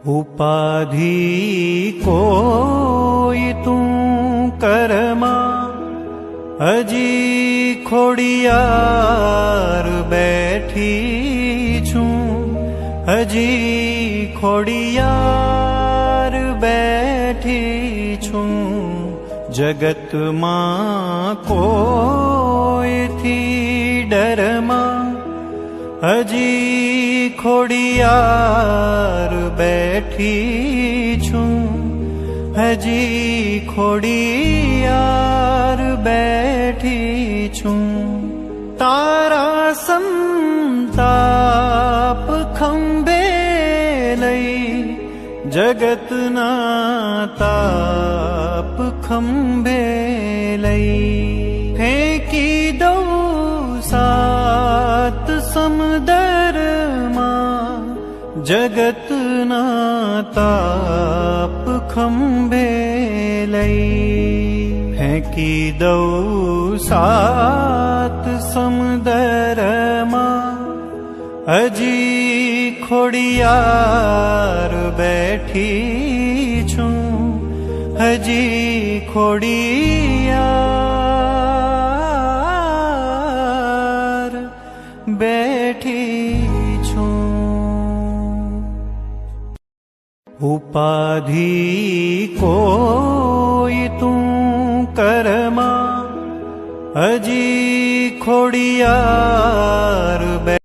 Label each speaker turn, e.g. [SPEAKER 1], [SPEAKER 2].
[SPEAKER 1] उपाधि कोई तू करमा हजी खोड़ियार बैठी छूं हजी खोड़ियार बैठी छूं जगत मां कोई थी डरमा हजी खोड़ियार बैठी छूं हजी खोड़ियार बैठी छूं तारा संताप खंबे लई जगत ना ताप खंबे लई फेंकी दो सात समदर मां जगत ना ताप खंबे लई फेंकी दो सात समदर मां हजी खोड़ियार बैठी छूं हजी खोड़ियार बैठी छूं। उपाधि कोई तू करमा हजी खोड़ियार